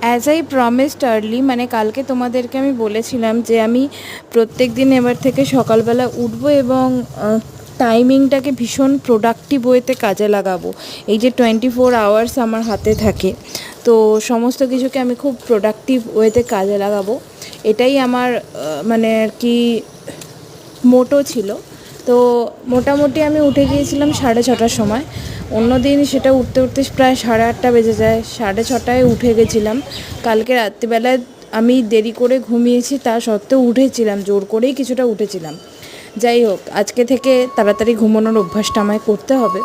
As I promised early, মানে কালকে তোমাদেরকে আমি বলেছিলাম যে আমি প্রত্যেক দিন এবার থেকে সকালবেলা উঠবো এবং টাইমিংটাকে ভীষণ প্রোডাক্টিভ ওয়েতে কাজে লাগাবো। এই যে 24 আওয়ার্স আমার হাতে থাকে, তো সমস্ত কিছুকে আমি খুব প্রোডাক্টিভ ওয়েতে কাজে লাগাবো, এটাই আমার মানে আর কি মোটো ছিল। তো মোটামুটি আমি উঠে গিয়েছিলাম 6:30টার সময়। অন্য দিন সেটা উঠতে উঠতে প্রায় 8:30 বেজে যায়, 6:30টায় উঠে গেছিলাম। কালকে রাত্রিবেলায় আমি দেরি করে ঘুমিয়েছি, তা সত্ত্বেও উঠেছিলাম, জোর করেই কিছুটা উঠেছিলাম। যাই হোক, আজকে থেকে তাড়াতাড়ি ঘুমানোর অভ্যাসটা আমায় করতে হবে,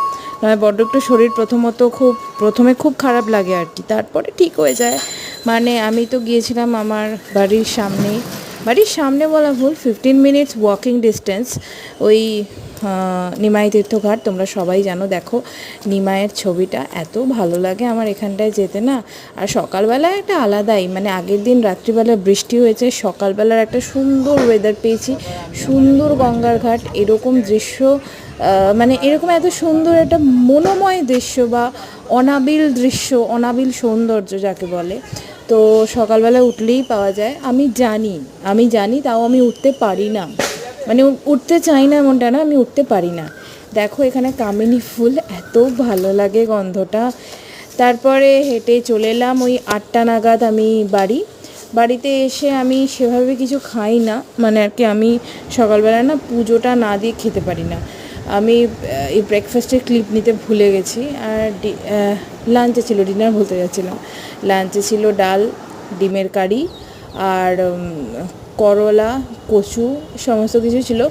বড্ড একটু শরীর প্রথমে খুব খারাপ লাগে আর কি, তারপরে ঠিক হয়ে যায়। মানে আমি তো গিয়েছিলাম আমার বাড়ির সামনে বলা ভুল, 15 মিনিটস ওয়াকিং ডিস্টেন্স, ওই নিমাই তীর্থঘাট। তোমরা সবাই জানো, দেখো নিমাইয়ের ছবিটা, এত ভালো লাগে আমার এখানটায় যেতে না। আর সকালবেলায় একটা আলাদাই, মানে আগের দিন রাত্রিবেলা বৃষ্টি হয়েছে, সকালবেলার একটা সুন্দর ওয়েদার পেয়েছি, সুন্দর গঙ্গার ঘাট, এরকম দৃশ্য, মানে এরকম এত সুন্দর একটা মনোময় দৃশ্য বা অনাবিল সৌন্দর্য যাকে বলে, তো সকালবেলা উঠলেই পাওয়া যায়। আমি জানি, তাও আমি উঠতে পারি না, মানে উঠতে চাই না এমনটা না, আমি উঠতে পারি না। দেখো এখানে কামিনী ফুল, এত ভালো লাগে গন্ধটা। তারপরে হেঁটে চলে এলাম ওই 8টা নাগাদ আমি বাড়িতে এসে আমি সেভাবে কিছু খাই না, মানে আর কি আমি সকালবেলা না পুজোটা না দিয়ে খেতে পারি না। আমি এই ব্রেকফাস্টের ক্লিপ নিতে ভুলে গেছি। আর লাঞ্চে ছিল, ডিনার বলতে যাচ্ছিলাম, লাঞ্চে ছিল ডাল, ডিমের কারি আর করলা, কচু, সমস্ত কিছু ছিল।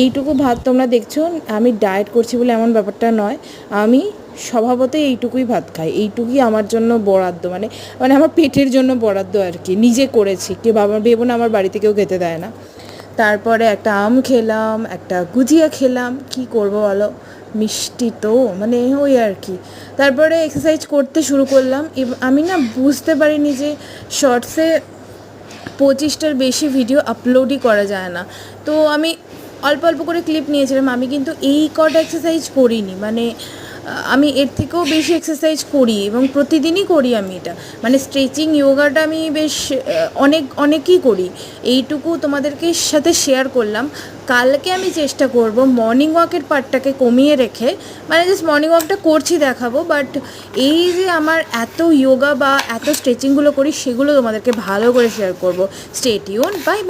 এইটুকু ভাত তোমরা দেখছো, আমি ডায়েট করছি বলে এমন ব্যাপারটা নয়, আমি স্বভাবতই এইটুকুই ভাত খাই, এইটুকুই আমার জন্য বরাদ্দ, মানে আমার পেটের জন্য বরাদ্দ আর কি, নিজে করেছি, কেউ ভেবো না আমার বাড়িতে কেউ খেতে দেয় না। তারপরে একটা আম খেলাম, একটা গুজিয়া খেলাম, কি করব বলো, মিষ্টি তো, মানে ওই আর কি। তারপরে এক্সারসাইজ করতে শুরু করলাম। আমি না বুঝতে পারিনি যে শর্টসে 25টার বেশি ভিডিও আপলোডই করা যায় না, তো আমি অল্প অল্প করে ক্লিপ নিয়েছিলাম। আমি কিন্তু এই কটা এক্সারসাইজ করিনি, মানে আমি এর থেকেও বেশি এক্সারসাইজ করি এবং প্রতিদিনই করি আমি এটা, মানে স্ট্রেচিং, যোগাটা আমি বেশ অনেকই করি। এইটুকু তোমাদেরকে সাথে শেয়ার করলাম। কালকে আমি চেষ্টা করব মর্নিং ওয়াকের পার্টটাকে কমিয়ে রেখে, মানে জাস্ট মর্নিং ওয়াকটা করছি দেখাবো, বাট এই যে আমার এত যোগা বা এত স্ট্রেচিংগুলো করি সেগুলো তোমাদেরকে ভালো করে শেয়ার করব। Stay tune, by.